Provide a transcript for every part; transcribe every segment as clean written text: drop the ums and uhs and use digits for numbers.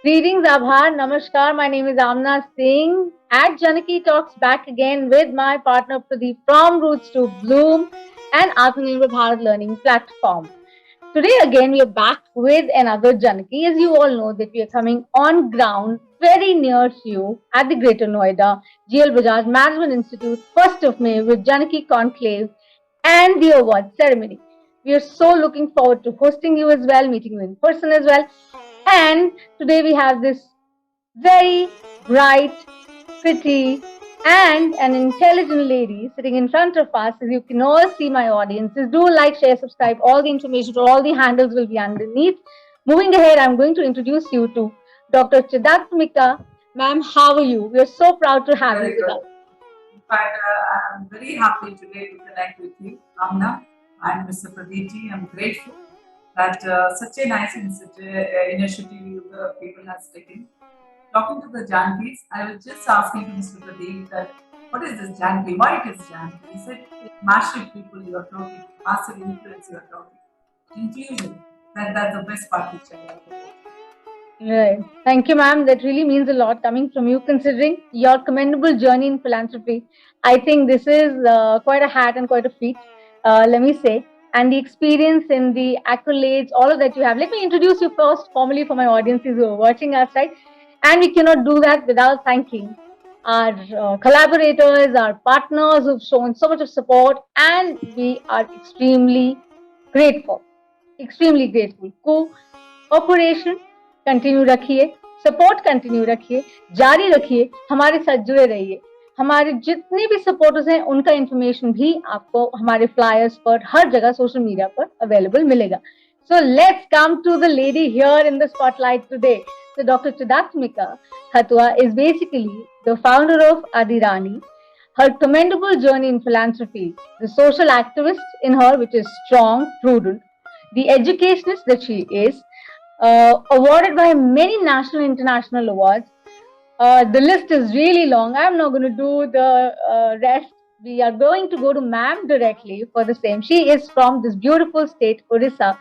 Greetings, Abhar. Namaskar. My name is Aamnasingh at Janaki Talks back again with my partner Pradeep from Roots to Bloom and Atmanirbhar Bharat Learning Platform. Today again we are back with another Janaki. As you all know that we are coming on ground very near to you at the Greater Noida GL Bajaj Management Institute 1st of May with Janaki Conclave and the award ceremony. We are so looking forward to hosting you as well, meeting you in person as well. And today we have this very bright, pretty, and an intelligent lady sitting in front of us. As you can all see, my audiences, do like, share, subscribe. All the information for all the handles will be underneath. Moving ahead, I'm going to introduce you to Dr. Chidatmika. Ma'am, how are you? We are so proud to have you Very with good. us. In fact, I'm very happy today to connect with you, Amna, and Mr. Pradeep. I'm grateful that such a nice initiative the people has taken. Talking to the Jankies, I was just asking to Mr. Pradeep that what is this Janki? Why it is Janki? He said, massive people you are talking, massive influence you are talking, inclusion. That's the best part which I like about. Right. Thank you, ma'am. That really means a lot coming from you, considering your commendable journey in philanthropy. I think this is quite a hat and quite a feat, let me say. And the experience and the accolades, all of that you have. Let me introduce you first, formally, for my audiences who are watching us, right? And we cannot do that without thanking our collaborators, our partners who've shown so much of support, and we are grateful, extremely grateful. Cooperation continue रखिए, support continue रखिए, जारी रखिए, हमारे साथ जुड़े रहिए. हमारे जितने भी सपोर्टर्स हैं उनका इंफॉर्मेशन भी आपको हमारे फ्लायर्स पर हर जगह सोशल मीडिया पर अवेलेबल मिलेगा. So let's come to the lady here in the spotlight today. So Dr. Chidatmika Khatwa is basically the founder of Adirani. Her commendable journey in philanthropy, the social activist in her, which is strong, prudent, the educationist that she is, awarded by many national and international awards. The list is really long. I'm not going to do the rest. We are going to go to ma'am directly for the same. She is from this beautiful state, Orissa,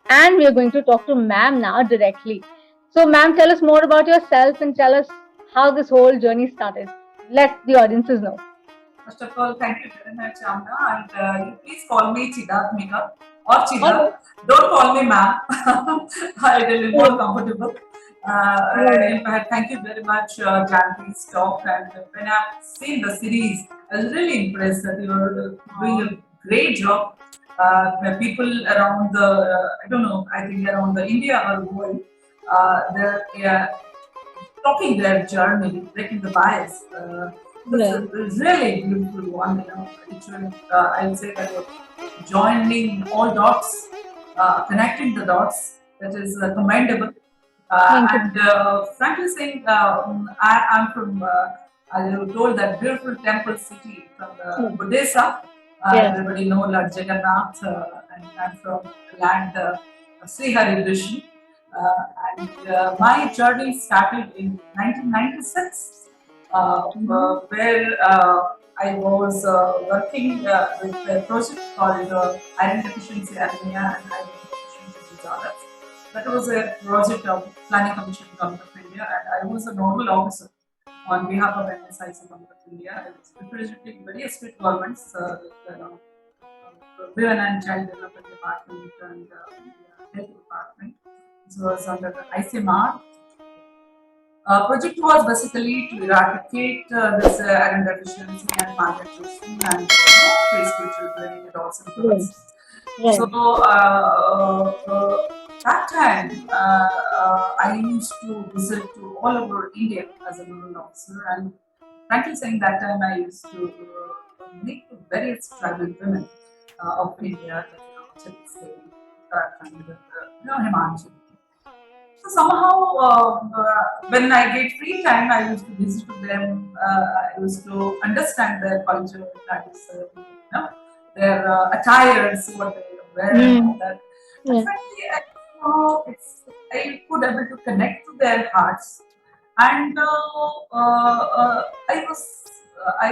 and we are going to talk to ma'am now directly. So, ma'am, tell us more about yourself and tell us how this whole journey started. Let the audiences know. First of all, thank you very much, Amna. And you please call me Chidatmika or All Chida. Don't call me ma'am. I will be more right. comfortable. Right. In fact, thank you very much, Janki's talk. And when I've seen the series, I was really impressed that you are doing Aw. a great job. Where people around the, I don't know, I think around the India or world, they're talking their journey, breaking the bias. It's a Right. really beautiful one, you know. It should, I would say that joining all dots, connecting the dots, that is commendable. Thank you. And frankly saying, I'm from, I was told that beautiful temple city from Hmm. Odessa. Yes. Everybody know Lord Jagannath, and I'm from the land Sri Hari Vishnu. And my journey started in 1996, Mhm. where I was working with a project called Identification Anemia and Identification Disorders. That was a project of Planning Commission Government of India, and I was a nodal officer on behalf of NSIC Government of India. I was representing various state governments, Women and Child Development Department and Health Department. This was under the ICMR. Project was basically to eradicate this iron deficiency and malnutrition and preschool children and also Right. girls. So Right. that time I used to visit to all over India as a rural officer, and frankly saying that time I used to meet with various tribal women of India, like Chhattisgarh, Uttarakhand, Himachal. So somehow, when I get free time, I used to visit to them. I used to understand their culture, that is, their attires, what they wear, and all Mm. that. And Yeah. frankly, I could able to connect to their hearts, and I was, I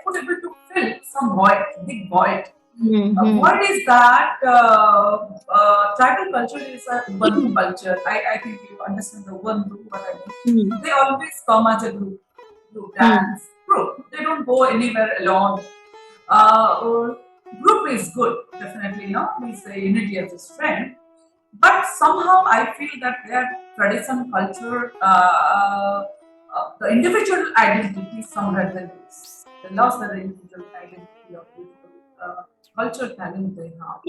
could able to fill some void, big void What is that? Tribal culture is a Ubuntu culture. I think you understand the Ubuntu, what I mean. They always come as a group dance, group. They don't go anywhere alone. Group is good, definitely, we say unity as a strength. But somehow I feel that their tradition, culture, the individual identity somewhere they lose. They lost their individual identity of beautiful culture talent they have.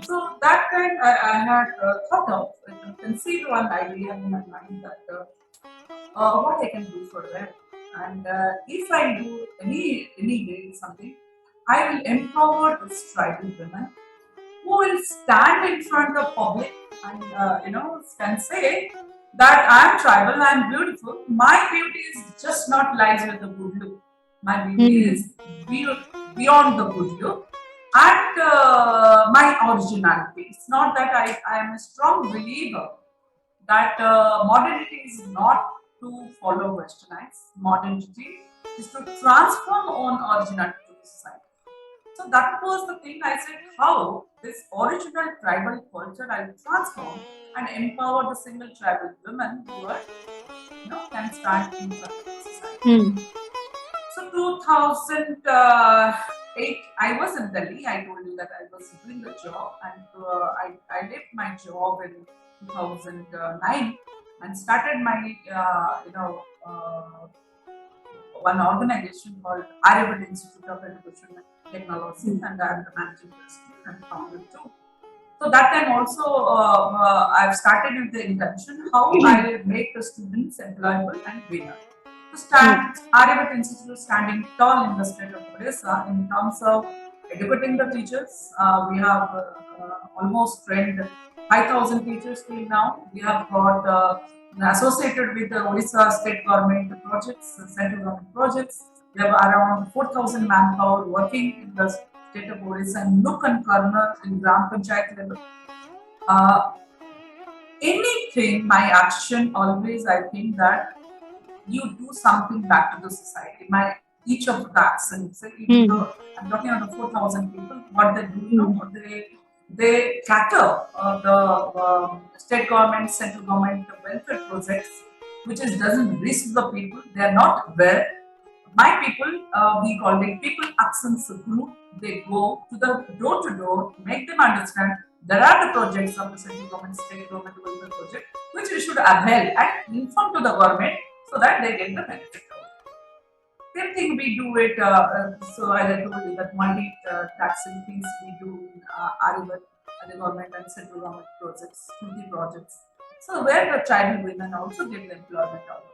So that time I had thought of, conceived one idea in my mind that what I can do for them. And if I do any day something, I will empower this tribal women who will stand in front of public and can say that I am tribal, I am beautiful. My beauty is just not lies with the good look. My beauty is beyond the good look and my originality. It's not that I am a strong believer that modernity is not to follow westernized. Modernity is to transform own originality to the society. So that was the thing I said, how this original tribal culture I will transform and empower the single tribal women who are, can stand in front of the society. So 2008, I was in Delhi. I told you that I was doing the job, and I left my job in 2009 and started my, one organization called Aryabhat Institute of Education and Technology, and I am the managing trustee and founder too. So that time also, I've started with the intention how I make the students employable and winner. To stand, Aryabhat Institute is standing tall in the state of Odisha in terms of educating the teachers. We have almost trained 5,000 teachers till now. We have got associated with the Odisha state government projects, central government projects. We have around 4,000 manpower working in the state of Odisha in nook and corner in Gram Panchayat level. Anything, my action always, I think that you do something back to the society. Each of the accents, even though I'm talking about the 4,000 people, what they do, they cater the state government, central government, the welfare projects, which doesn't reach the people. They are not aware. My people, we call it people accents group. They go to the door to door, make them understand there are the projects of the central government, state government welfare project, which we should avail and inform to the government so that they get the benefit of it. Same thing we do it, so as I told you that multi-taxing things we do in Aryabhat, the government and central government projects, 20 projects. So where the tribal women also get the employment out of it.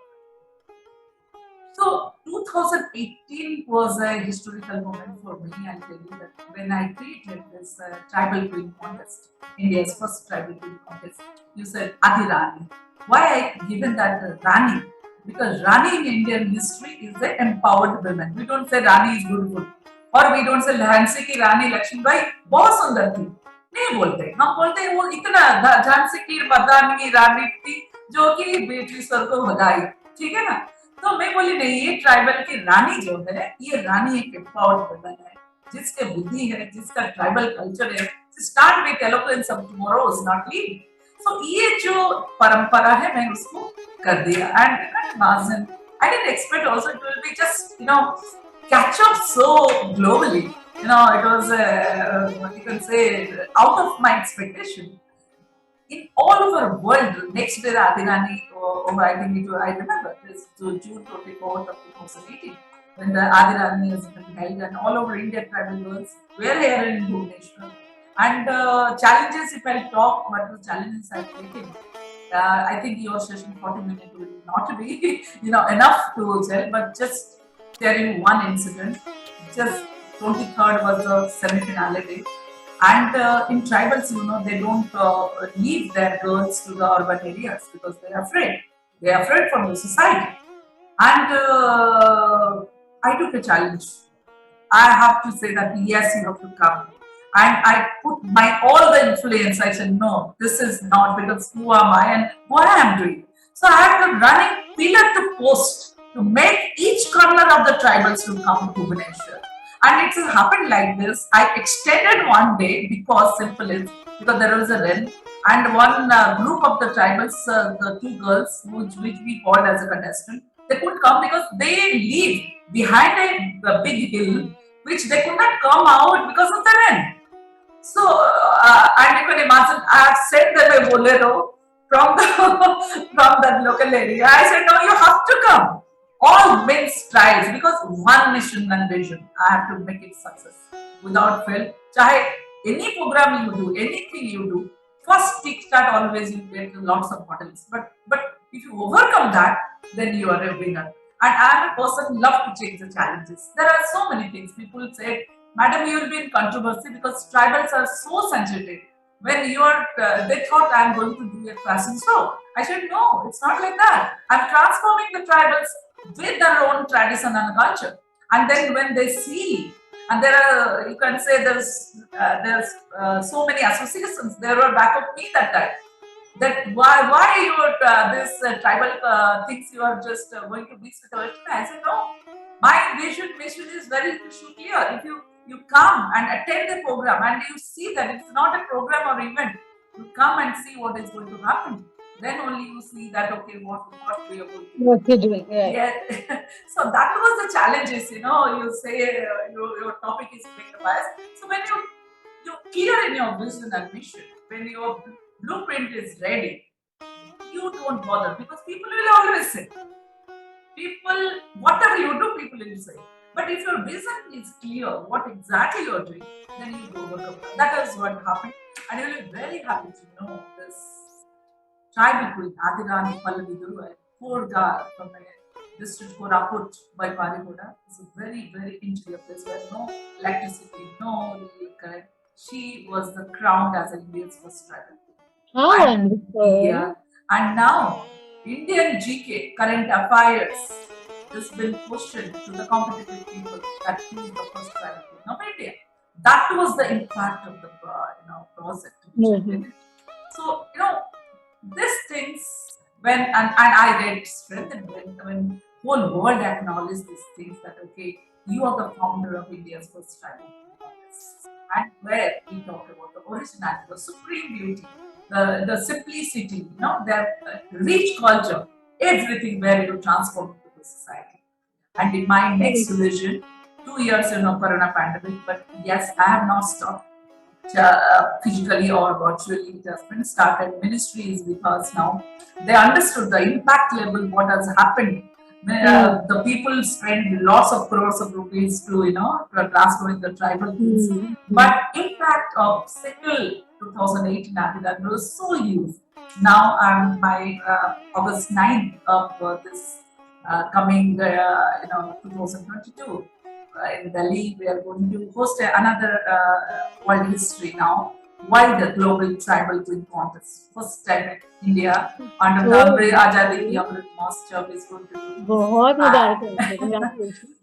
So 2018 was a historical moment for me. I'll tell you that when I created this tribal queen contest, India's first tribal queen contest, you said Adi Rani. Why I given that Rani? Because Rani in Indian history is the empowered women. We don't say Rani is beautiful. Or we don't say Jhansi ki Rani Lakshmibai बहुत सुंदर थी. नहीं बोलते. हम बोलते हैं वो इतना झांसी की मर्दानी की रानी थी जो कि ब्रिटिशर को भगाई. ठीक है ना? तो मैं बोली नहीं, ये ट्राइबल की रानी जो है, ये रानी एक empowered women है, जिसके बुद्धि है, जिसका ट्राइबल कल्चर है. Start with eloquence of tomorrow is not lead. So ये जो परंपरा है मैं उसको कर दिया. And I didn't expect also it will be just catch up so globally. It was you can say out of my expectation. In all over the world, next day the Adinani, I think I remember this June 24th of 2018 when the Adirani has been held, and all over India tribal girls were here in Bhubaneswar. And challenges, if I talk what the challenges I've taken, I think your session 40 minutes will not be enough to tell, but just sharing one incident. Just 23rd was the semi-finale day, and in tribals, they don't leave their girls to the urban areas because they are afraid. They are afraid from the society. And I took a challenge. I have to say that yes, you have to come. And I put my all the influence. I said, no, this is not, because who am I and what I am doing. So I have to running pillar to post to make each corner of the tribals to come to Bhubaneswar. And it happened like this. I extended one day because simple is because there was a run and one group of the tribals, the two girls which we called as a contestant, they couldn't come because they live behind a big hill which they could not come out because of the rain. So, and you can imagine, I have sent them a bolero from the from that local area. I said, no, you have to come. All means trials because one mission and vision. I have to make it success without fail. Chahe any program you do, anything you do, first kickstart always you get lots of models. But if you overcome that, then you are a winner. And I am a person love to change the challenges. There are so many things. People say, Madam, you will be in controversy because tribals are so sensitive. When you are, they thought I am going to do a fashion show. I said, no, it's not like that. I'm transforming the tribals with their own tradition and culture. And then when they see, and there are, you can say there's so many associations. There were back of me that time. That why you this tribal things you are just going to mix with our I said no. My mission is very clear. If you come and attend the program and you see that it's not a program or event, you come and see what is going to happen. Then only you see that okay, what we are going to do. What you're doing, yeah. Yeah. So that was the challenges. You say your topic is breakthebias. So when you clear in your vision and mission, when your blueprint is ready, you don't bother because people will always say. People, whatever you do, people will say. But if your vision is clear, what exactly you're doing, then you go overcome that. That is what happened. And you'll be very happy to know this tribal queen, Adirani Pallavi Duru, poor girl from a district Koraput by Parigoda. It's a very, very interior place where no electricity, no current. She was the crowned as India's first tribal queen. How And wonderful. yeah, and now Indian GK current affairs has been questioned to the competitive people that who is the first tribal queen of India. That was the impact of the project which I did. So these things and I read strength and when whole world acknowledged these things that okay, you are the founder of India's first tribal queen. And where we talk about the originality, the supreme beauty, the simplicity, their rich culture, everything where you transform into the society. And in my next vision, 2 years Corona pandemic, but yes, I have not stopped physically or virtually. It has been started. Ministries with us now. They understood the impact level, what has happened. The people spend lots of crores of rupees to transforming the tribal things. But impact of single 2018 that was so huge. Now by August 9th of this coming 2022 in Delhi, we are going to host another world history now. World Global Tribal Queen Contest. First time in India under the Azadi Ki Amrit Mahotsav is going to do.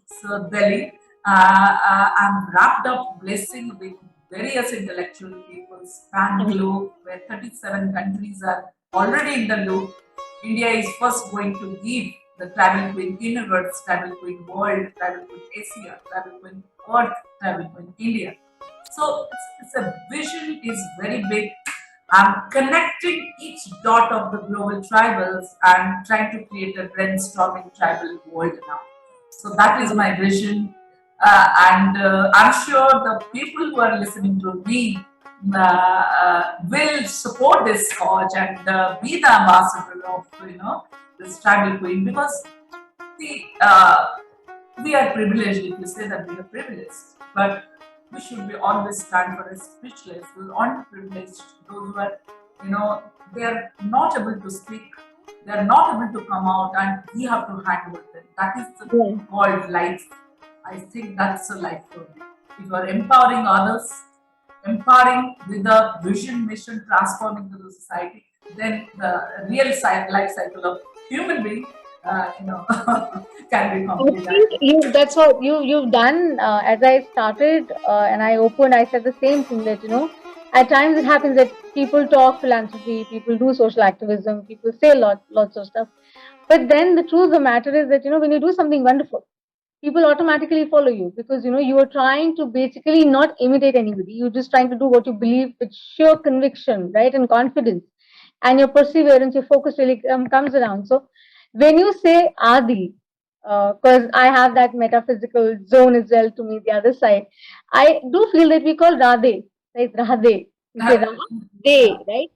So Delhi, I'm wrapped up blessing with various intellectual people, span globe, where 37 countries are already in the loop. India is first going to give the tribal queen universe, tribal queen world, tribal queen Asia, tribal queen Earth, tribal queen India. So it's a vision is very big. I'm connecting each dot of the global tribals and trying to create a brainstorming tribal world now. So that is my vision. And I'm sure the people who are listening to me will support this cause and be the ambassador of this tribal queen because see, we are privileged if you say that we are privileged, but we should be always stand for a speechless, underprivileged, those who are they are not able to speak, they are not able to come out, and we have to handle them. That is called life. I think that's a life for me. If you are empowering others, empowering with the vision, mission, transforming the society, then the real life cycle of human being, can be completed. That's what you've done. As I started and I opened, I said the same thing that at times it happens that people talk philanthropy, people do social activism, people say lots of stuff, but then the truth of the matter is that when you do something wonderful, people automatically follow you, because you are trying to basically not imitate anybody. You're just trying to do what you believe with sheer conviction, right, and confidence, and your perseverance, your focus really comes around. So when you say Adi, because I have that metaphysical zone as well to me, the other side, I do feel that we call Radhe, like Radhe. We say Yeah. Radhe, right?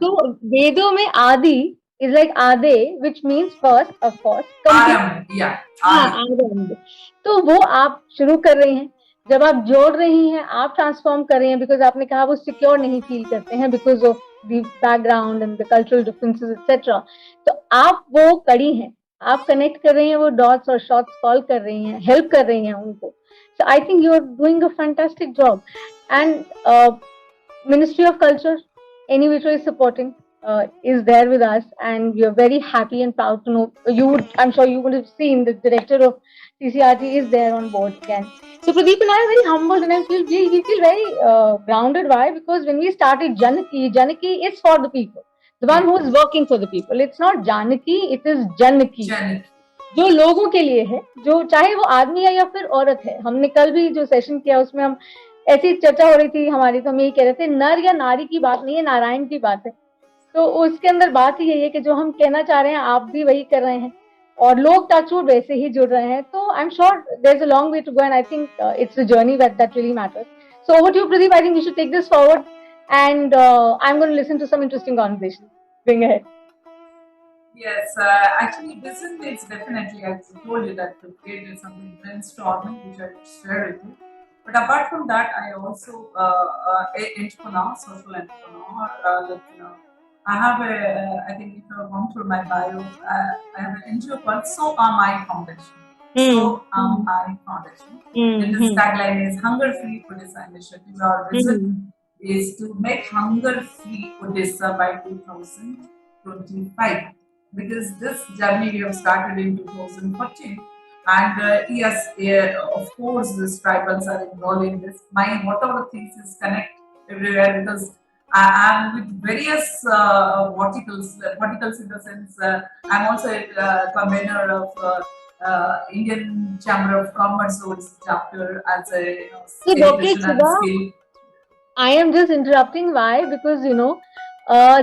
So Vedo mein Adi is like Ade, which means first, of course, complete. Aram, yeah, हाँ Adi. आनंद। तो वो आप शुरू कर रही हैं, जब आप जोड़ रही हैं, आप ट्रांसफॉर्म कर रही हैं, बिकॉज आपने कहा वो सिक्योर नहीं फील करते हैं because of the background and the cultural differences etcetera. तो आप वो कड़ी हैं, आप कनेक्ट कर रही हैं, वो डॉट्स और शॉट्स कॉल कर रही हैं, हेल्प कर रही हैं उनको। So I think you are doing a fantastic job, and Ministry of Culture, any which way is supporting, is there with us, and we are very happy and proud to know you. I'm sure you would have seen the director of CCRT is there on board again. So Pradeep and I are very humbled, and we feel very grounded. Why? Because when we started Janaki is for the people, the one who is working for the people. It's not Janaki, it is Janaki. जो लोगों के लिए है, जो चाहे वो आदमी है या फिर औरत है। हमने कल भी जो सेशन किया उसमें हम ऐसी चर्चा हो रही थी हमारी, तो हम यही कह रहे थे नर या नारी की बात नहीं है, नारायण की बात है। तो उसके अंदर बात यही है कि जो हम कहना चाह रहे हैं आप भी वही कर रहे हैं, और लोग टचवुड वैसे ही जुड़ रहे हैं। तो I am sure there is a long way to go, and I think it's a journey that really matters. So over to you Pradeep, I think we should take this forward, and I am going to listen to some interesting conversation. Bring ahead. Yes, actually, business is definitely, as I told you, that the create is something brainstorming, which I share with you. But apart from that, I also entrepreneur, social entrepreneur. I have I think if you have gone through my bio, I have an NGO called So Am I Foundation. So Am I Foundation. And this tagline is Hunger Free Odisha Initiative. Our vision is to make hunger free Odisha by 2025. Because this journey we have started in 2014, and yes, of course, these tribals are involved in this. My whatever things is connect everywhere, because I am with various verticals in the sense I'm also a convener of Indian Chamber of Commerce chapter as a education and skill. I am just interrupting. Why? Because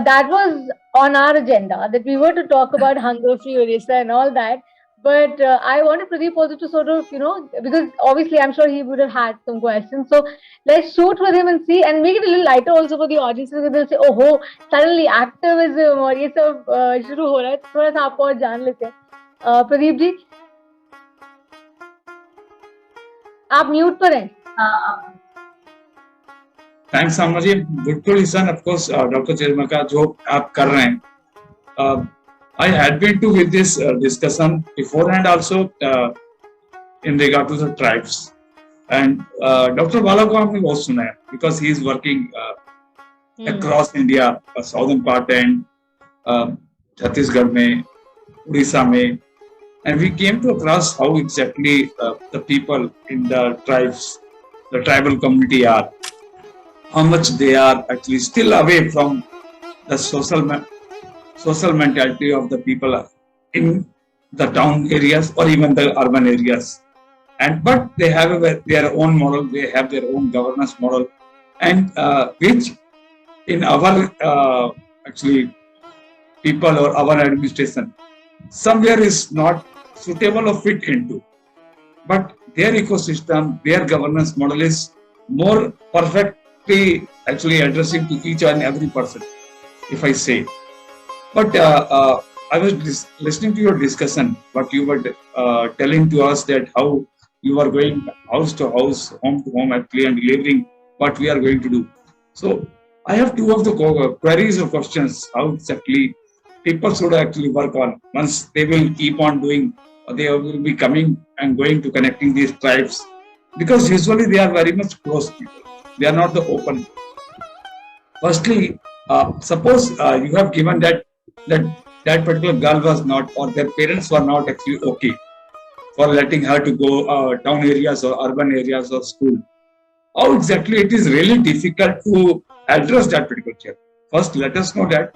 that was on our agenda, that we were to talk about hunger-free Odisha and all that. But I wanted Pradeep also to sort of, because obviously I'm sure he would have had some questions. So let's shoot with him and see, and make it a little lighter also for the audience, because they'll say, oh, suddenly activism और ये सब शुरू हो रहा है, थोड़ा सा आपको और जान लेते हैं। प्रदीप जी, आप म्यूट पर हैं। Thanks Aamna ji, good to listen. Of course doctor Chidatmika जो आप कर रहे हैं, I had been to with this discussion beforehand also in regard to the tribes, and Dr. Bala को आपने बहुत सुना है because he is working across India, southern part and Chhattisgarh में, Odisha में, and we came to across how exactly the people in the tribes, the tribal community are, how much they are actually still away from the social mentality of the people in the town areas or even the urban areas. And but they have their own model, they have their own governance model, and which in our actually people or our administration somewhere is not suitable or fit into. But their ecosystem, their governance model is more perfectly actually addressing to each and every person, if I say. But I was listening to your discussion, what you were telling to us that how you are going house to house, home to home actually, and delivering what we are going to do. So I have two of the queries or questions, how exactly people should actually work on once they will keep on doing, they will be coming and going to connecting these tribes, because usually they are very much close people. They are not the open. Firstly, suppose you have given that particular girl was not, or their parents were not actually okay for letting her to go town areas or urban areas or school. How exactly it is really difficult to address that particular child? First, let us know that.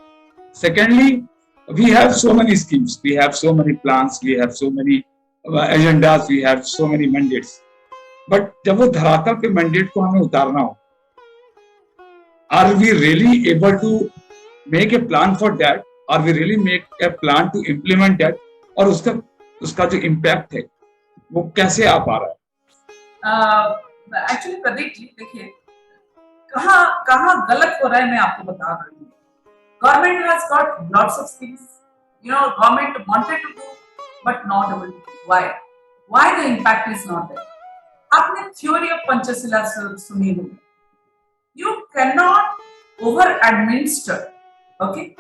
Secondly, we have so many schemes, we have so many plans, we have so many agendas, we have so many mandates. But जब वो धरातल पे mandate को हमें उतारना हो, are we really able to make a plan for that? Are we really make a plan to implement that? और उसका जो impact है वो कैसे आ पा रहा है? Actually प्रदीप जी देखिए कहाँ गलत हो रहा है मैं आपको बता रही हूँ. Government has got lots of things, government wanted to do but not able to do. Why the impact is not there? आपने theory of पंचशिला सुनी होगी. You cannot over administer, okay?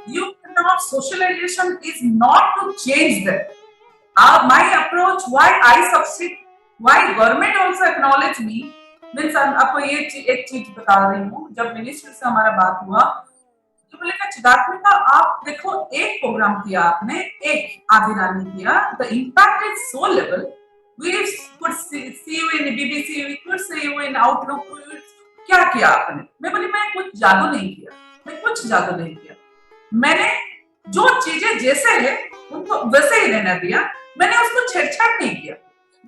You cannot, socialization is not to change them. My approach, why I succeed, why government also acknowledge me, means आपको ये एक चीज बता रही हूँ. जब मिनिस्टर से हमारा बात हुआ तो बोले कि चिदात्मिका आप देखो एक प्रोग्राम किया आपने, एक आधी रानी किया, the impact is so level, we could see you in BBC, we could see you in Outlook. क्या किया आपने? मैं बोली मैं कुछ जादू नहीं किया, मैंने जो चीजें जैसे है उनको वैसे ही रहने दिया, मैंने उसको छेड़छाड़ नहीं किया.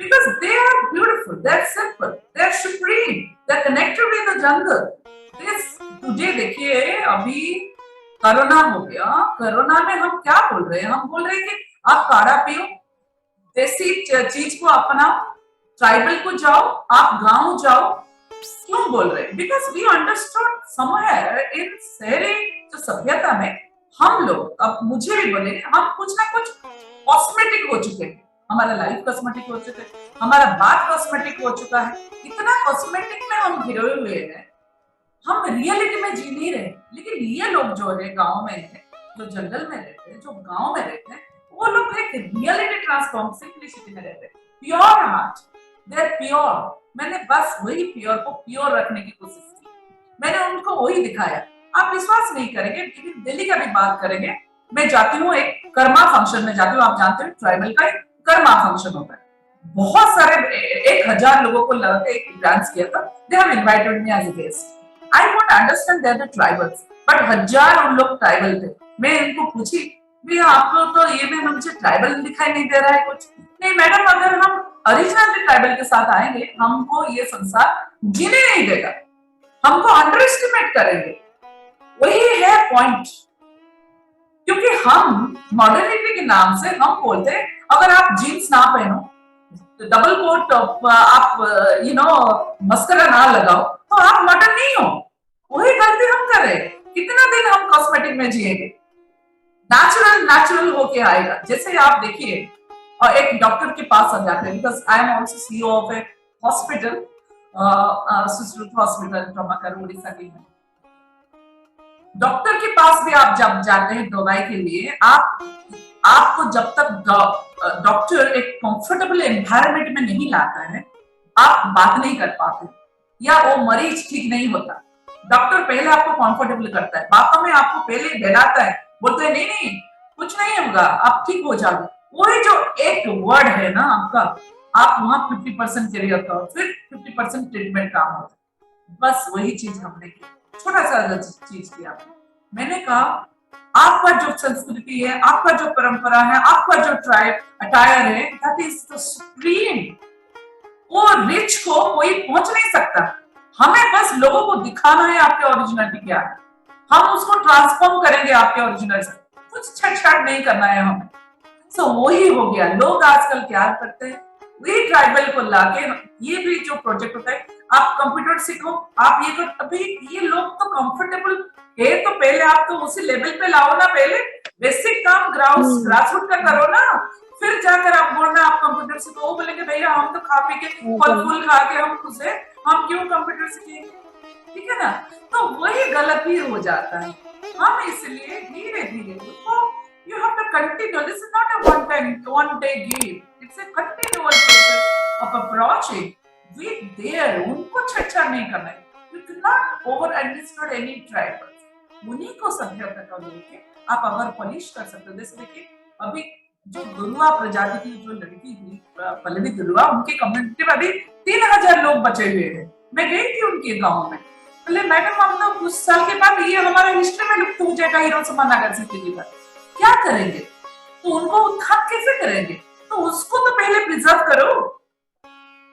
Because they are beautiful, they are simple, they are supreme, they are connected with the jungle. तुझे देखिए अभी कोरोना हो गया, कोरोना में हम क्या बोल रहे हैं? हम बोल रहे हैं कि आप काढ़ा पियो, देसी चीज को अपनाओ, ट्राइबल को जाओ, आप गांव जाओ. क्यों बोल रहे हैं? Because we understood somewhere in शहरी जो सभ्यता में हम लोग, अब मुझे भी बोले, हम कुछ ना कुछ कॉस्मेटिक हो चुके हैं. हमारा लाइफ कॉस्मेटिक हो चुका है, हमारा बात कॉस्मेटिक हो चुका है. इतना कॉस्मेटिक में हम घिरे हुए हैं, हम रियलिटी में जी नहीं रहे. लेकिन ये लोग जो है गांव में है, जो जंगल में रहते हैं, जो गांव में रहते हैं, वो लोग एक रियलिटी ट्रांसफॉर्म सिंप्लिसिटी में रहते हैं. Pure heart, they are pure. मैंने बस वही प्योर को प्योर रखने की कोशिश की, मैंने उनको वही दिखाया. आप विश्वास नहीं करेंगे, लेकिन दिल्ली का भी बात करेंगे. मैं जाती हूँ एक कर्मा फंक्शन में जाती हूँ, आप जानते हो ट्राइबल का एक कर्मा फंक्शन होता है. बहुत सारे 1000 लोगों को लगा एक डांस किया था. They have invited me as a guest. I don't understand they are the tribals, but 1000 उन लोग ट्राइबल थे. मैं इनको पूछी भैया आप लोग तो ये में मुझे ट्राइबल दिखाई नहीं दे रहा है कुछ. नहीं मैडम, अगर हम ओरिजिनल ट्राइबल के साथ आएंगे हमको ये संसार जीने नहीं देगा, हमको अंडर एस्टिमेट करेंगे. वही है पॉइंट. क्योंकि हम मॉडर्निटी के नाम से हम बोलते हैं अगर आप जीन्स ना पहनो, डबल कोट आप मस्करा ना लगाओ तो आप मॉडर्न नहीं हो. वही गलती हम कर रहे हैं. कितना दिन हम कॉस्मेटिक में जिएंगे? नेचुरल होके आएगा. जैसे आप देखिए और एक डॉक्टर के पास आ जाते हैं, because I am also CEO of a hospital, Sushrut hospital trauma Orissa की है. डॉक्टर के पास भी आप जब जाते हैं दवाई के लिए, आपको जब तक डॉक्टर एक कंफर्टेबल एनवायरनमेंट में नहीं लाता है, आप बात नहीं कर पाते, या वो मरीज ठीक नहीं होता. डॉक्टर पहले आपको कंफर्टेबल करता है, बातों में आपको पहले डराता है, बोलते हैं नहीं कुछ नहीं होगा, आप ठीक हो जाओगे. वही जो एक वर्ड है ना आपका, आप वहां 50% करियर का, फिर 50% ट्रीटमेंट काम होता है. बस वही चीज हमने की, छोटा सा चीज किया. मैंने कहा आपका जो संस्कृति है, आपका जो परंपरा है, आपका जो ट्राइब अटायर है, दैट इज द सुप्रीम. वो रिच को कोई पहुंच नहीं सकता. हमें बस लोगों को दिखाना है आपके ओरिजिनलिटी क्या है, हम उसको ट्रांसफॉर्म करेंगे आपके ओरिजिनल से. कुछ छेड़छाड़ नहीं करना है हमें. सो वही हो गया. लोग आजकल क्या करते हैं, वही ट्राइबल को लाके, ये भी जो प्रोजेक्ट होता है, आप कंप्यूटर सीखो, आप ये करो. अभी ये लोग तो कंफर्टेबल है, तो पहले आप तो उसी लेवल पे लाओ ना. पहले बेसिक काम ग्रासरूट का करो ना, फिर जाकर आप बोलना आप कंप्यूटर सीखो. वो बोलेंगे भैया हम तो खा पी के फल फूल खा के हम खुश है, हम क्यों कंप्यूटर सीखेंगे? ठीक है ना. तो वही गलती हो जाता है. हम इसलिए धीरे धीरे you have to continue. This is not a one day give. It's a continual process of approaching with there. उनको छेड़छाड़ नहीं करना है. You cannot over administer any tribals. उन्हीं को सभ्यता का लेके आप अगर पॉलिश कर सकते हो. जैसे देखिए अभी जो दुर्वा प्रजाति की जो लड़की थी पल्लवी दुर्वा, उनकी कम्युनिटी में अभी 3000 लोग बचे हुए हैं. मैं गई थी उनके गाँव में. बोले मैडम हम तो कुछ साल के बाद ये हमारा हिस्ट्री में लुप्त हो जाएगा, हीरो समाना कर सकते क्या करेंगे? तो उनको उत्थान कैसे करेंगे? तो तो उसको तो पहले प्रिजर्व करो।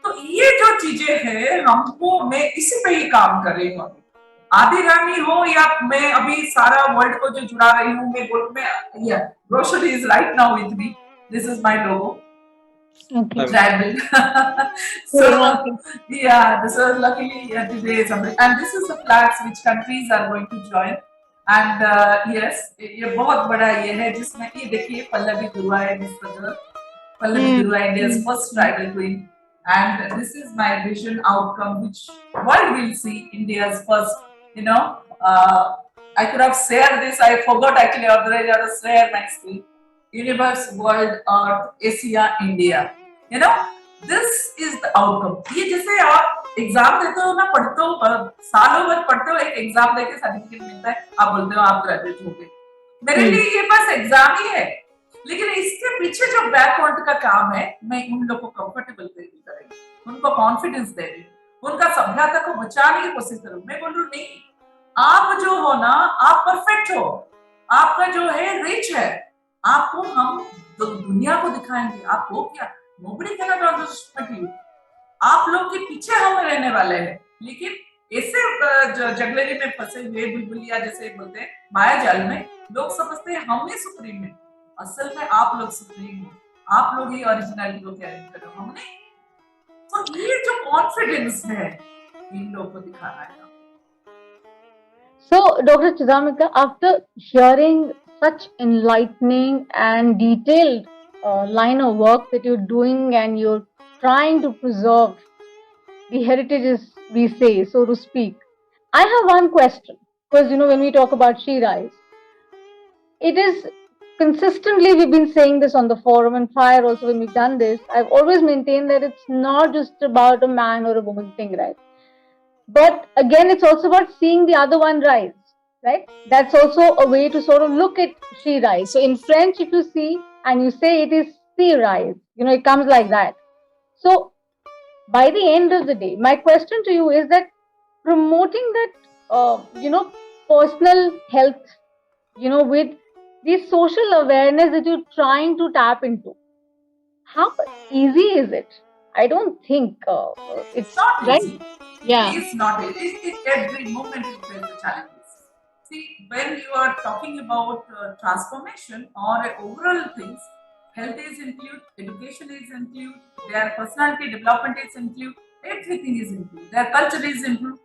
तो ये जो चीजें हैं हमको, मैं इसी पे ही काम कर रही हूँ। आदि रानी हो या मैं अभी सारा वर्ल्ड को जो जुड़ा रही हूँ, मैं बोल में या brochure is right now with me, this is my logo Okay. travel. So yeah, so luckily today is something, and this is the flags which countries are going to join. And yes, ये बहुत बड़ा ये है जिसमें ये देखिए पल्लवी दुर्वा है, Mr. Girl. Pallavi Durga, India's first tribal queen, and this is my vision outcome, which world will see India's first. You know, I could have shared this. I forgot actually. Otherwise, I would share my screen. Universe, world, Earth, Asia, India. You know, this is the outcome. ये जैसे आप exam देते हो ना, पढ़ते हो सालों भर पढ़ते हो, एक एग्जाम देके सर्टिफिकेट मिलता है, आप बोलते हो आप ग्रेजुएट हो गए। मेरे लिए ये बस एग्जाम ही है, लेकिन इसके पीछे जो बैकवर्ड का काम है, मैं उन लोगों को कंफर्टेबल कर रही हूँ, उनको कॉन्फिडेंस दे रही हूँ, उनका सभ्यता को बचाने की कोशिश करूँ। मैं बोलूँ नहीं, आप जो हो ना, आप परफेक्ट हो, आपका जो है रिच है, आपको हम दुनिया को दिखाएंगे। आप हो क्या, nobody can not understand you. आप लोग के पीछे हम रहने वाले हैं, लेकिन ऐसे जगलेरी में फंसे हुए बुलबुलिया जैसे बोलते हैं, माया जाल में लोग समझते हैं हम ही सुप्रीम है। असल में आप लोग सुप्रीम हो, आप लोग ही ओरिजिनलिटी को कैरी करो, हमने। तो ये जो कॉन्फिडेंस है इन लोगों को दिखाना है। So, Dr. Chidatmika, after hearing such enlightening and detailed line of work that you're doing, and you're trying to preserve the heritages, we say, so to speak, I have one question. Because, when we talk about SHERISE, it is consistently, we've been saying this on the forum and prior also when we've done this, I've always maintained that it's not just about a man or a woman thing, right? But again, it's also about seeing the other one rise, right? That's also a way to sort of look at SHERISE. So in French, if you see and you say it is SHERISE, it comes like that. So by the end of the day, my question to you is that promoting that, personal health, with the social awareness that you're trying to tap into, how easy is it? I don't think it's not right. easy. Yeah. It's not easy. Every moment you face the challenges. See, when you are talking about transformation or overall things, health is included, education is included, their personality development is included, everything is included, their culture is included.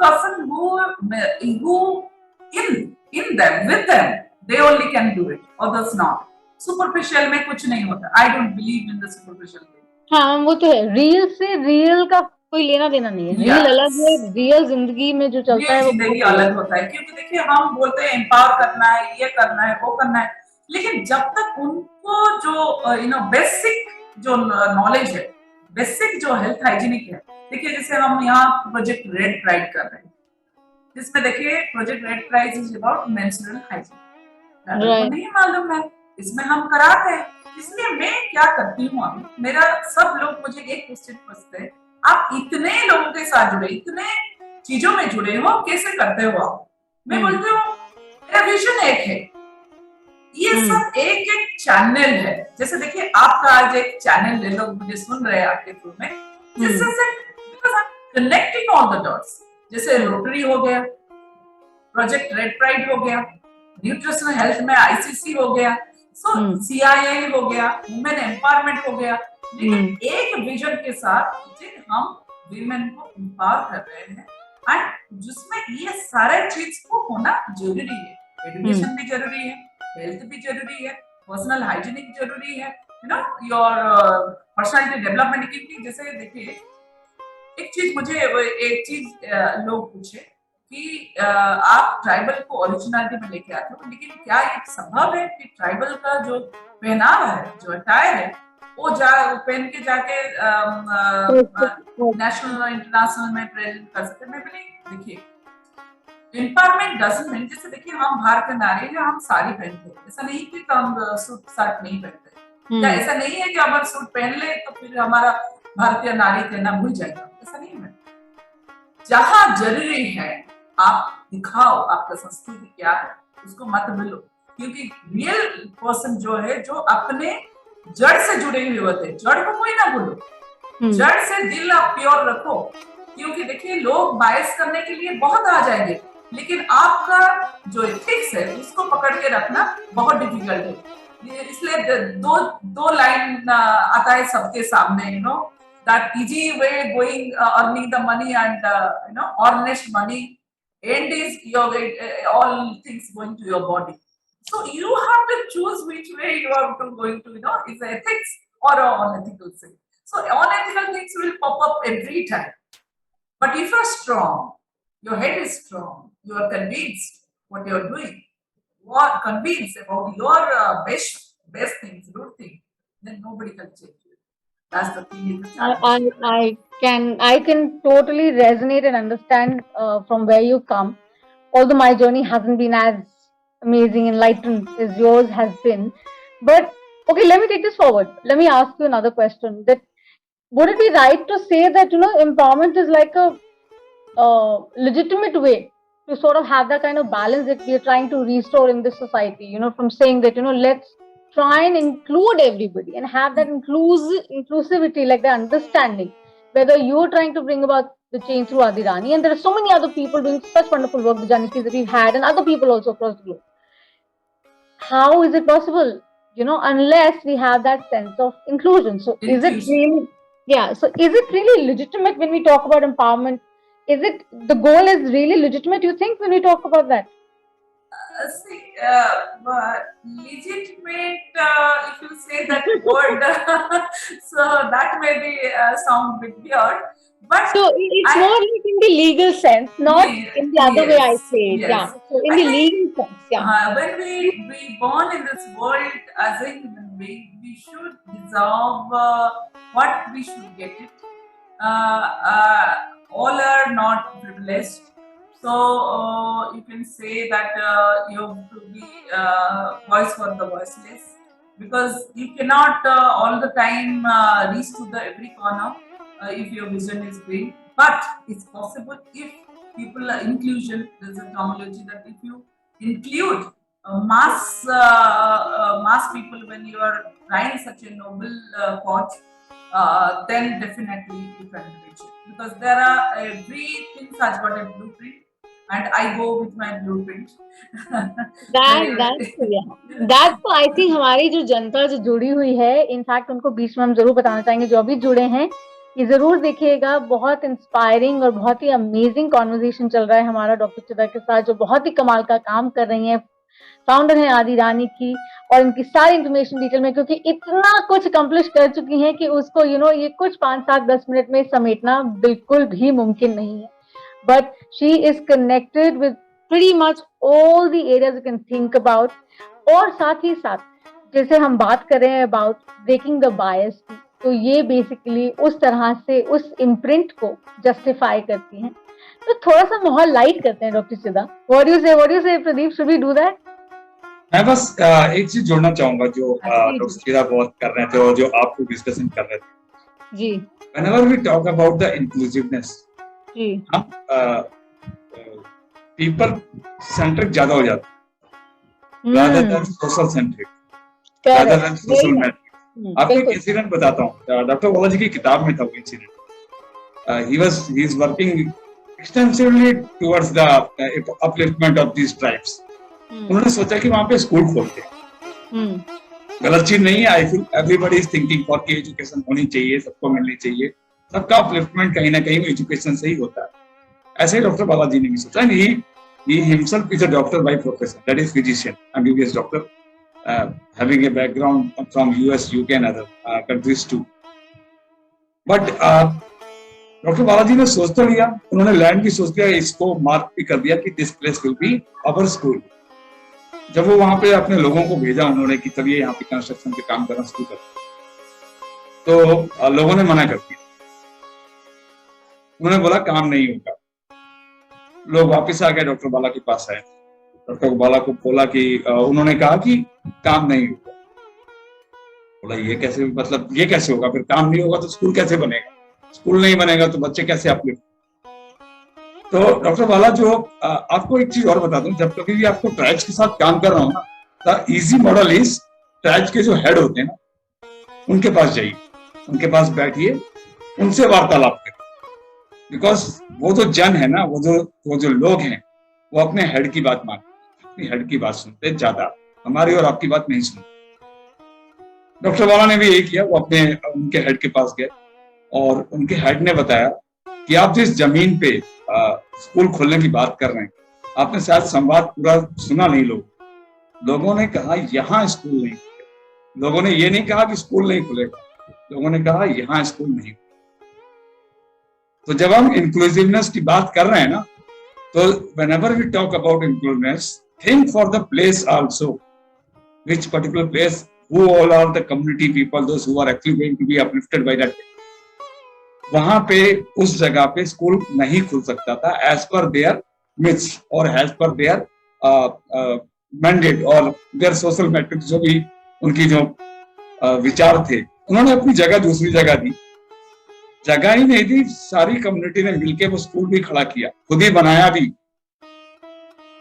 Person who in them, with them, they only can do it, others not. Superficial में कुछ नहीं होता. I don't believe in the superficial thing. हाँ, वो तो है। Real से real का कोई लेना देना नहीं है। रियल अलग है, रियल जिंदगी में जो चलता है वो जिंदगी अलग होता है। क्योंकि देखिए हम बोलते हैं एम्पावर करना है, ये करना है, वो करना है, लेकिन जब तक उनको जो बेसिक जो नॉलेज है, बेसिक जो हेल्थ हाइजीनिक है, देखिए जैसे हम यहाँ प्रोजेक्ट रेड प्राइड कर रहे हैं, जिसमें देखिए project red pride is about menstrual hygiene, नहीं मालूम है, इसमें हम कराते हैं। इसलिए मैं क्या करती हूँ, अभी मेरा सब लोग मुझे एक क्वेश्चन पूछते हैं, आप इतने लोगों के साथ जुड़े, इतने चीजों में जुड़े हो, कैसे करते हो आप? मैं बोलती हूँ मेरा विजन एक है, ये सब एक एक चैनल है। जैसे देखिए आपका आज एक चैनल ले लो, मुझे सुन रहे हैं आपके थ्रू में, जिससे कनेक्टिंग ऑल द डॉट्स, जैसे रोटरी हो गया, प्रोजेक्ट रेड प्राइड हो गया, न्यूट्रिशनल हेल्थ में आईसीसी हो गया, सीआईए हो गया, वुमेन एम्पावरमेंट हो गया, लेकिन एक विजन के साथ हम वीमेन को एम्पावर कर रहे हैं, एंड जिसमें ये सारे चीज को होना जरूरी है। एजुकेशन भी जरूरी है, हेल्थ भी जरूरी है, पर्सनल हाइजीनिक जरूरी है, योर पर्सनालिटी डेवलपमेंट की। जैसे देखिए एक चीज लोग पूछे कि आप ट्राइबल को ओरिजिनलिटी में लेके आते हो, लेकिन क्या ये संभव है कि ट्राइबल का जो पहनावा है, जो अटायर है, वो पहन के जाके नेशनल और इंटरनेशनल में प्रेजेंट कर सकते हैं? मैं बोली देखिए एम्पावरमेंट डजंट मीन, जैसे देखिए हम भारतीय नारी हैं, हम साड़ी पहनते हैं, ऐसा नहीं कि हम सूट साट नहीं पहनते, या ऐसा नहीं है कि अगर सूट पहन ले तो फिर हमारा भारतीय नारी कहना भूल जाएगा, ऐसा नहीं है। जहां जरूरी है आप दिखाओ आपका संस्कृति क्या है, उसको मत भूलो, क्योंकि रियल पर्सन जो है, जो अपने जड़ से जुड़े हुए होते हैं। जड़ को कोई ना बोलो, जड़ से दिल आप प्योर रखो, क्योंकि देखिए लोग बायस करने के लिए बहुत आ जाएंगे, लेकिन आपका जो एथिक्स है उसको पकड़ के रखना बहुत डिफिकल्ट है। इसलिए दो लाइन आता है सबके सामने, you know, that easy way going earning the money and you know Ernest money, end is your all things going to your body. So you have to choose which way you are going to, you know, is ethics or unethical thing. So unethical things will pop up every time. But if you are strong, your head is strong, you are convinced what you are doing, you are convinced about your best things, good thing, then nobody can change you. That's the thing. I can totally resonate and understand from where you come. Although my journey hasn't been as amazing, enlightened as yours has been, but okay, let me take this forward. Let me ask you another question. That would it be right to say that, you know, empowerment is like a legitimate way to sort of have that kind of balance that we are trying to restore in this society? You know, from saying that, you know, let's try and include everybody and have that inclusivity, like the understanding, whether you're trying to bring about the change through Adirani, and there are so many other people doing such wonderful work, the Janikis that we've had, and other people also across the globe. How is it possible, you know, unless we have that sense of inclusion? So is it really, so is it really legitimate when we talk about empowerment? Is it, the goal is really legitimate, you think, when we talk about that? Legitimate, if you say that word, so that may be sound a bit weird. But so it's more like in the legal sense, not in the other way I say it. Yes. So in the legal sense, when we born in this world as a human being, we should deserve what we should get it. All are not privileged. So you can say that you have to be voice for the voiceless, because you cannot all the time reach to the every corner if your vision is big. But it's possible if people inclusion. There's a terminology that if you include mass people when you are trying such a noble cause, then definitely you can reach it, because there are everything has got a blueprint. And I go with my blueprint. That's I think हमारी जो जनता जो जुड़ी हुई है, in fact उनको बीच में हम जरूर बताना चाहेंगे, जो अभी जुड़े हैं, ये जरूर देखिएगा, बहुत इंस्पायरिंग और बहुत ही अमेजिंग कॉन्वर्सेशन चल रहा है हमारा डॉक्टर चिदा के साथ, जो बहुत ही कमाल का काम कर रही हैं, फाउंडर है आदि रानी की, और इनकी सारी इंफॉर्मेशन डिटेल में, क्योंकि इतना कुछ अकम्प्लिश कर चुकी हैं कि उसको यू नो ये कुछ 5-7-10 मिनट में समेटना बिल्कुल भी मुमकिन नहीं है. But she is connected with pretty much all the areas you can think about. और साथ ही साथ जैसे हम बात कर रहे हैं about breaking the bias की, तो ये basically उस तरह से उस imprint को justify करती हैं. तो थोड़ा सा माहौल लाइट करते हैं doctor Chida. What do you say Pradeep, should we do that? मैं बस एक चीज जोड़ना चाहूंगा जो डॉक्टर चिदा बहुत कर रहे थे और जो आपको डिस्कशन कर रहे थे जी. Whenever we talk about the inclusiveness, हम पीपल सेंट्रिक ज्यादा हो जाता है rather than social centric, rather than social metric. आपको एक इंसिडेंट बताता हूँ. डॉक्टर बालाजी की किताब में था वो incident. he is working extensively towards the upliftment of these tribes. उन्होंने सोचा कि वहाँ पे स्कूल खोलते हैं. गलत चीज नहीं है. I think everybody is thinking for की एजुकेशन होनी चाहिए, सबको मिलनी चाहिए, सबका अपलिफ्टमेंट कहीं ना कहीं एजुकेशन से ही होता है. ऐसे ही डॉक्टर बालाजी ने भी सोचा. He himself is a doctor by profession, that is physician, MBBS doctor, having a background from US, UK and other countries too. But doctor Balaji ने सोच तो लिया, उन्होंने लैंड भी सोच लिया, इसको मार्क भी कर दिया कि this place will be our school. जब वो वहां पे अपने लोगों को भेजा उन्होंने कि चलिए यहाँ पे कंस्ट्रक्शन के काम करना शुरू कर, तो लोगों ने मना कर दिया. उन्होंने बोला काम नहीं होगा. लोग वापस आ गए, डॉक्टर बाला के पास आए. डॉक्टर बाला को बोला कि उन्होंने कहा कि काम नहीं होगा. बोला ये कैसे, मतलब ये कैसे होगा, फिर काम नहीं होगा तो स्कूल कैसे बनेगा, स्कूल नहीं बनेगा तो बच्चे कैसे अपलिफ्ट. तो डॉक्टर बाला जो आपको एक चीज और बता दूं, जब कभी भी आपको ट्राइब्स के साथ काम कर रहा हूँ ना, the easy model is tribes के जो हेड होते हैं ना, उनके पास जाइए, उनके पास बैठिए, उनसे वार्तालाप करिए, बिकॉज वो जो जन है ना, वो जो लोग हैं, वो अपने हेड की बात मानते हैं, अपनी हेड की बात सुनते हैं ज्यादा, हमारी और आपकी बात नहीं सुनते। डॉक्टर वाला ने भी यही किया, वो अपने उनके हेड के पास गए और उनके हेड ने बताया कि आप जिस जमीन पे स्कूल खोलने की बात कर रहे हैं, आपने शायद संवाद पूरा सुना नहीं। लोगों ने कहा यहाँ स्कूल नहीं खुलेगा, लोगों ने ये नहीं कहा कि स्कूल नहीं खुलेगा, लोगों ने कहा यहाँ स्कूल नहीं। तो जब हम इंक्लूसिवनेस की बात कर रहे हैं ना, तो whenever we talk about inclusiveness, think for the place also, which particular place, who all are the community people, those who are actually going to be uplifted by that. वहां पे उस जगह पे स्कूल नहीं खुल सकता था एज पर देयर मिथ्स और एज पर देयर मैंडेट और देयर सोशल मैट्रिक्स, जो भी उनकी जो विचार थे, उन्होंने अपनी जगह दूसरी जगह दी। जगह ही नहीं दी, सारी कम्युनिटी ने मिलकर वो स्कूल भी खड़ा किया, खुद ही बनाया भी।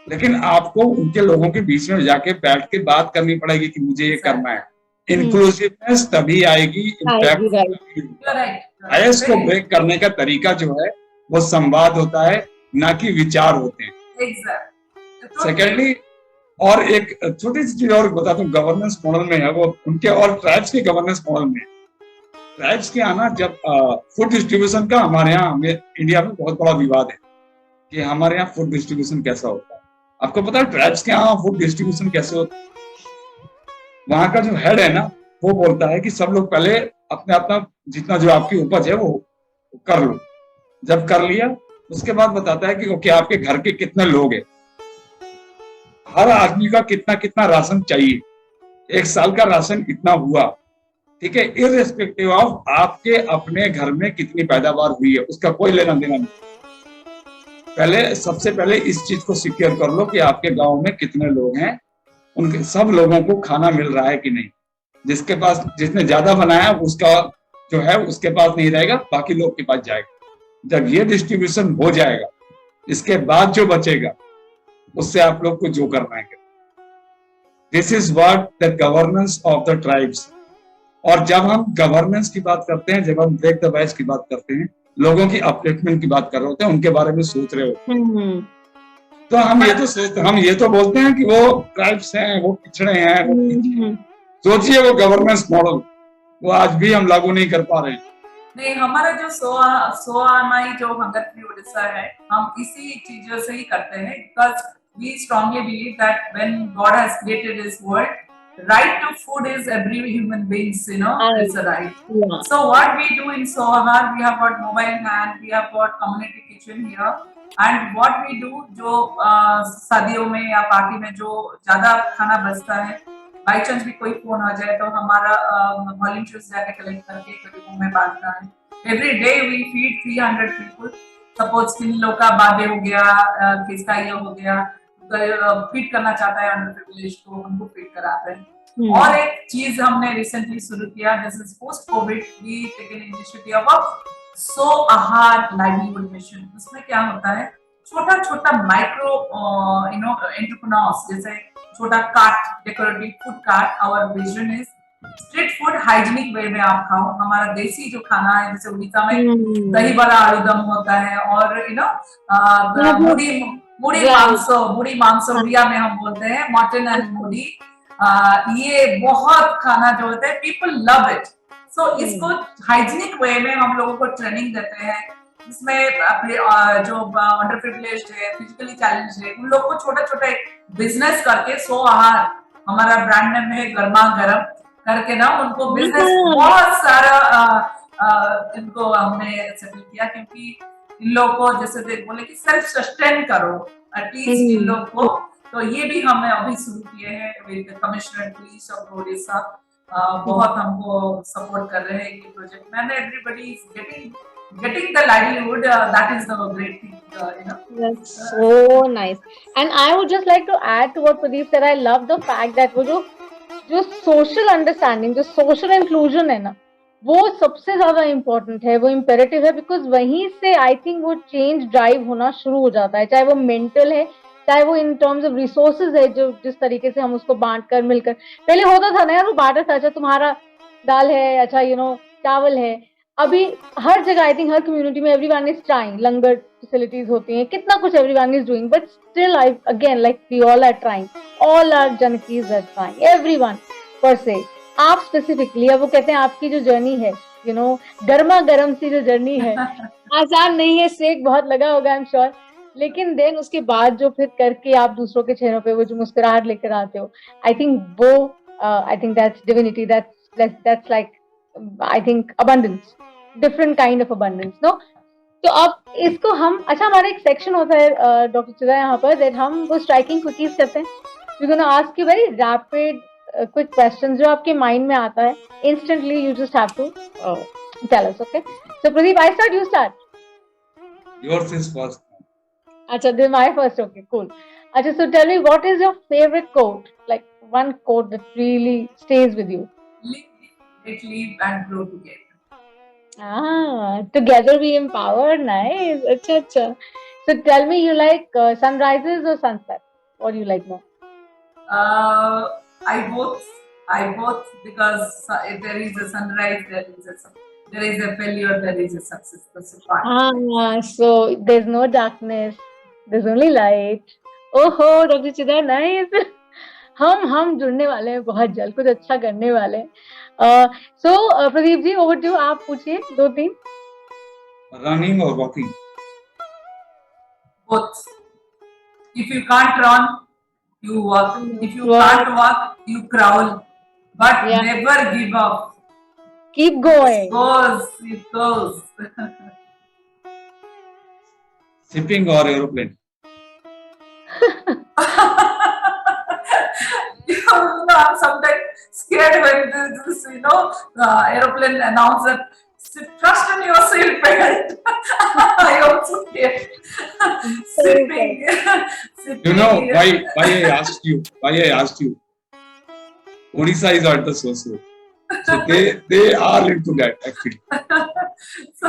लेकिन आपको उनके लोगों के बीच में जाके बैठ के बात करनी पड़ेगी कि मुझे ये करना है। इंक्लूसिवनेस तभी आएगी, इम्पैक्ट बायस को ब्रेक करने का तरीका जो है वो संवाद होता है, ना कि विचार होते हैं। सेकेंडली, और एक छोटी सी चीज और बताता हूँ, गवर्नेंस मॉडल में है वो उनके, और ट्राइब्स के गवर्नेंस मॉडल में, ट्राइब्स के आना, जब फूड डिस्ट्रीब्यूशन का हमारे यहाँ, हमें इंडिया में बहुत बड़ा विवाद है कि हमारे यहाँ फूड डिस्ट्रीब्यूशन कैसा होता है। आपको पता है ट्राइब्स के यहाँ फूड डिस्ट्रीब्यूशन कैसे होता है? वहां का जो हेड है ना, वो बोलता है कि सब लोग पहले अपने अपना जितना जो आपकी उपज है वो कर लो। जब कर लिया उसके बाद बताता है कि ओके, आपके घर के कितने लोग हैं, हर आदमी का कितना कितना राशन चाहिए, एक साल का राशन इतना हुआ, ठीक है, इररिस्पेक्टिव ऑफ आपके अपने घर में कितनी पैदावार हुई है, उसका कोई लेना देना नहीं। पहले सबसे पहले इस चीज को सिक्योर कर लो कि आपके गांव में कितने लोग हैं, उनके सब लोगों को खाना मिल रहा है कि नहीं। जिसके पास, जिसने ज्यादा बनाया उसका जो है उसके पास नहीं रहेगा, बाकी लोग के पास जाएगा। जब ये डिस्ट्रीब्यूशन हो जाएगा, इसके बाद जो बचेगा उससे आप लोग को जो करना है। This is what the governance of the tribes. और जब हम गवर्नेंस की बात करते हैं, जब हम ब्रेक द बायस की बात करते हैं, लोगों की अपलिफ्टमेंट की बात कर रहे होते हैं, उनके बारे में सोच रहे होते हैं, तो हम ये तो बोलते हैं कि वो ट्राइब्स हैं, वो पिछड़े हैं, वो पीछे। सोचिए वो गवर्नेंस मॉडल वो आज भी हम लागू नहीं कर पा रहे। नहीं, हमारा जो सोआमाई जो हंगर फ्री उड़ीसा है, हम इसी चीजों से ही करते हैं, because we strongly believe that when God has created this world, right to food is every human being's, it's a right. Yeah. So what we do in Sohar, we have got mobile van, we have got community kitchen here, and what we do, जो शादियों में या party में जो ज्यादा खाना बचता है, बाई चांस भी कोई फोन आ जाए तो हमारा वॉलंटियर्स जाके कलेक्ट करके गरीबों में बांटता है। Every day we feed 300 people. Suppose किन लोग का बर्थडे हो गया, किसका ये हो गया, फीड करना चाहता है अंडर प्रिविलेज को, हमको फीड कराते हैं। और एक चीज हमने रिसेंटली शुरू किया, this is post Covid, we taken initiative of so Aahar livelihood mission. उसमें क्या होता है, छोटा छोटा माइक्रो एंटरप्रेन्योर्स, जैसे छोटा cart, decorative food cart. Our vision is street food hygienic way में आप खाओ। हमारा देसी जो खाना है, जैसे उड़ीसा में दही बड़ा आलूदम होता है, और मुड़ी मांसो उड़िया में हम बोलते हैं, मटन एंड मुड़ी, ये बहुत खाना जो होता है, पीपल लव इट। सो इसको हाइजीनिक वे में हम लोगों को ट्रेनिंग देते हैं। इसमें अपने जो अंडर प्रिविलेज्ड है, फिजिकली चैलेंज्ड है, उन लोग को छोटा छोटा बिजनेस करके, सो आहार हमारा ब्रांड नेम है, गर्मा गर्म करके ना उनको बिजनेस बहुत सारा इनको हमने सेटल किया, क्योंकि इन लोग को जैसे बोले कि सेल्फ सस्टेन करो एटलीस्ट इन लोग को। तो ये भी हमने अभी शुरू किए हैं with commissioner police of Orissa, बहुत हमको सपोर्ट कर रहे हैं ये प्रोजेक्ट में। And everybody is getting the livelihood, that is the great thing, That's so nice. And I would just like to add to what Pradeep said. I love the fact that वो जो social understanding, जो social inclusion है ना, वो सबसे ज्यादा important है, वो इम्पेरेटिव है, बिकॉज वहीं से आई थिंक वो चेंज ड्राइव होना शुरू हो जाता है, चाहे वो मेंटल है, चाहे वो इन टर्म्स ऑफ रिसोर्सेज है, जो जिस तरीके से हम उसको बांट कर मिलकर, पहले होता था ना यार, वो बांटा था, अच्छा तुम्हारा दाल है, अच्छा चावल है. अभी हर जगह आई थिंक हर कम्युनिटी में everyone is trying. Langar facilities होती हैं, कितना कुछ everyone is doing, but still I again like we all are trying. All are जनकीज आर ट्राइंग, एवरीवन पर से. आप स्पेसिफिकली, अब वो कहते हैं आपकी जो जर्नी है, गर्मा गर्म सी जो जर्नी है, आसान नहीं है, सेक बहुत लगा होगा आई एम श्योर. लेकिन देन उसके बाद जो फिर करके आप दूसरों के चेहरों पे वो जो मुस्कुराहट लेकर आते हो, आई थिंक वो I think that's divinity, that's like I think abundance, different kind of abundance, no. तो अब इसको हम, अच्छा हमारा एक सेक्शन होता है डॉक्टर चिदा यहाँ पर, दैट हम वो स्ट्राइकिंग क्विकीज करते हैं. We gonna ask you very rapid quick question जो आपके माइंड में आता है instantly. You just have to tell us, okay? So Pradeep, I start, you start? Yours is first. Acha, this is my first. Okay, cool. Acha, so tell me, what is your favorite quote? Like one quote that really stays with you. Live and grow together. Together we empower. Nice. Acha, acha. So tell me, you like sunrises or sunsets? What do you like more? I both because if there is a sunrise, there is a failure, there is a success. That's a part. So there's no darkness, there's only light. ओहो doctor चिदा, nice. हम जुड़ने वाले हैं बहुत जल्द, कुछ अच्छा करने वाले हैं. सो प्रदीप जी, ओवर टू, आप पूछिए 2-3. Running or walking? Both. If you can't run, you walk. If you can't walk, you crawl. But never give up. Keep going. It goes. Shipping or aeroplane? I'm sometimes scared when this aeroplane announcer trust in your seatbelt. I also scared. Sipping. You know why I asked you? Odisha is at the so-so. So they are into that actually. So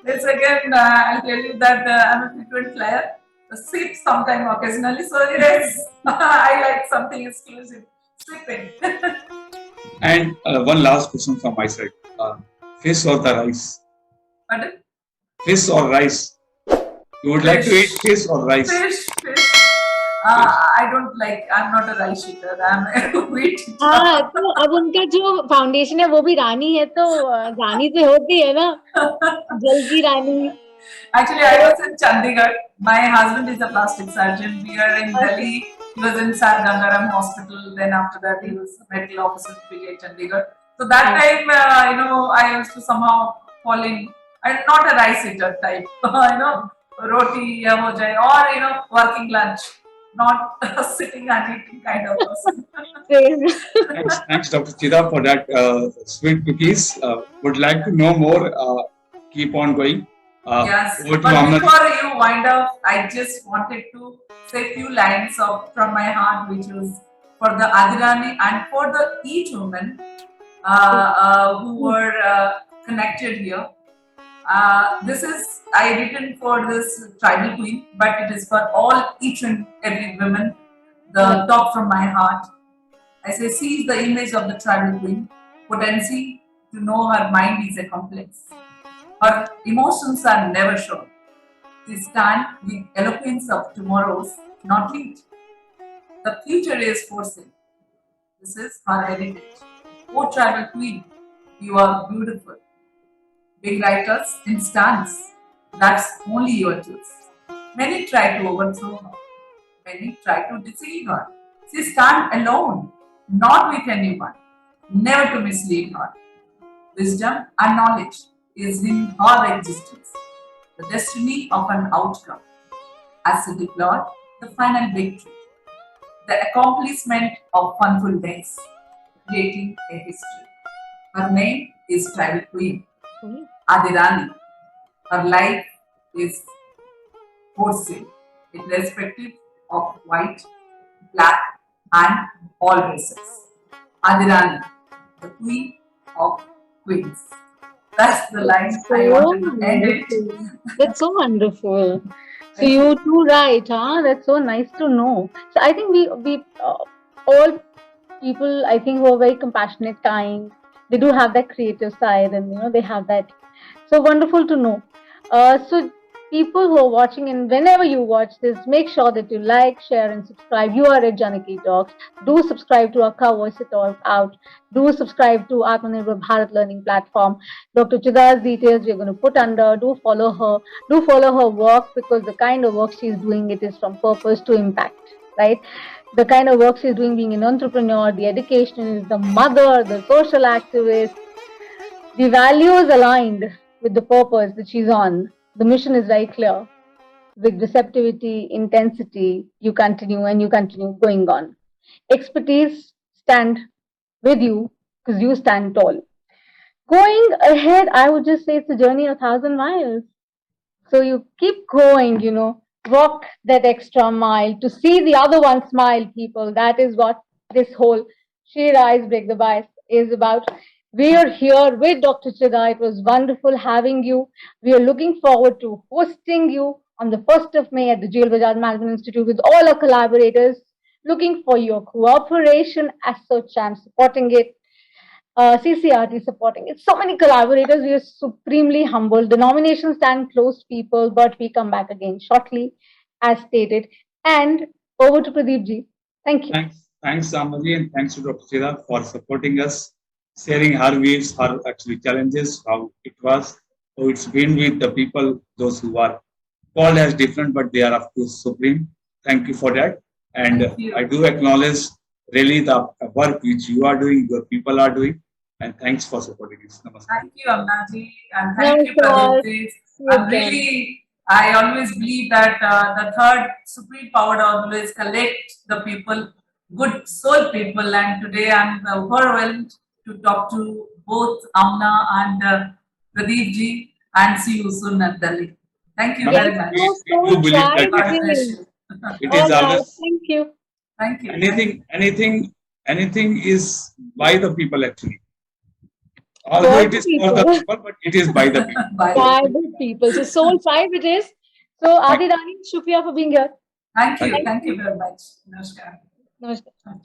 it's again, I'll tell you that I'm a frequent flyer. Sip sometime occasionally. So yes, I like something exclusive. Sipping. And one last question from my side. Fish or the rice? Pardon? Fish or rice? You would like to eat fish or rice? Fish. I don't like. I'm not a rice eater. I'm a wheat eater. हाँ, तो अब उनका जो foundation है वो भी रानी है, तो रानी से होती है ना, जल की रानी. Actually, I was in Chandigarh. My husband is a plastic surgeon. We are in Delhi. He was in Sar Gangaram Hospital. Then after that, he was medical officer in Chandigarh. So that time, I used to somehow fall in. I'm not a rice eater type. Roti ho jaye, or working lunch. Not sitting and eating kind of person. Thanks, Dr. Chida, for that sweet cookies. Would like to know more. Keep on going. Yes, but before you wind up, I just wanted to say a few lines from my heart, which was for the Adirani and for each woman who were connected here. This is I written for this tribal queen, but it is for each and every woman. The top from my heart. I say, seize the image of the tribal queen. Potency to know her mind is a complex. Her emotions are never shown. She stands with eloquence of tomorrow's, not late. The future is foreseen. This is her heritage. O tribal queen, you are beautiful. Big writers in stance. That's only your choice. Many try to overthrow her. Many try to deceive her. She stands alone, not with anyone. Never to mislead her. Wisdom and knowledge is in her existence, the destiny of an outcome, as she deplored the final victory, the accomplishment of funful days, creating a history. Her name is Tribal Queen, Adirani. Her life is wholesale, irrespective of white, black, and all races. Adirani, the Queen of Queens. That's the line I want to end it. That's so wonderful. So you too right, huh? That's so nice to know. So I think we all people, I think, who are very compassionate, kind, They do have that creative side, and they have that. So wonderful to know. So people who are watching, and whenever you watch this, make sure that you like, share, and subscribe. You are at Janaki Talks. Do subscribe to Akavoiceitout. Do subscribe to Atmanirbhar Bharat Learning Platform. Dr. Chida's details we're going to put under. Do follow her. Do follow her work, because the kind of work she's doing, it is from purpose to impact, right? The kind of work she's doing, being an entrepreneur, the educationist, the mother, the social activist, the values aligned with the purpose that she's on. The mission is very clear. With receptivity, intensity, you continue going on. Expertise stand with you because you stand tall. Going ahead, I would just say it's a journey 1,000 miles. So you keep going, walk that extra mile to see the other one smile, people. That is what this whole SHERISE Break the Bias is about. We are here with Dr. Chida. It was wonderful having you. We are looking forward to hosting you on the 1st of May at the Jail Bajaj Management Institute with all our collaborators. Looking for your cooperation as such. I'm supporting it. CCRT supporting it. So many collaborators. We are supremely humbled. The nominations stand closed, people, but we come back again shortly, as stated. And over to Pradeep ji. Thank you. Thanks, Amnaji, and thanks to Dr. Chida for supporting us, sharing her views, her actually challenges, how it was, how it's been with the people, those who are called as different, but they are of course supreme. Thank you for that. And I do acknowledge really the work which you are doing, your people are doing, and thanks for supporting us. Namaskar. Thank you, Amnaji, and thank you, Pradeep. I always believe that the third supreme power always collect the people, good soul people, and today I'm overwhelmed to talk to both Amna and Pradeep ji, and see you soon at Delhi. Thank you very much. We do believe that it is always. Thank you. Thank you. Anything is by the people actually. Although it is for the people, but it is by the people. By the people. So soul five it is. So Adi Rani, Shukriya for being here. Thank you. Thank you very much. Namaskar. Namaskar.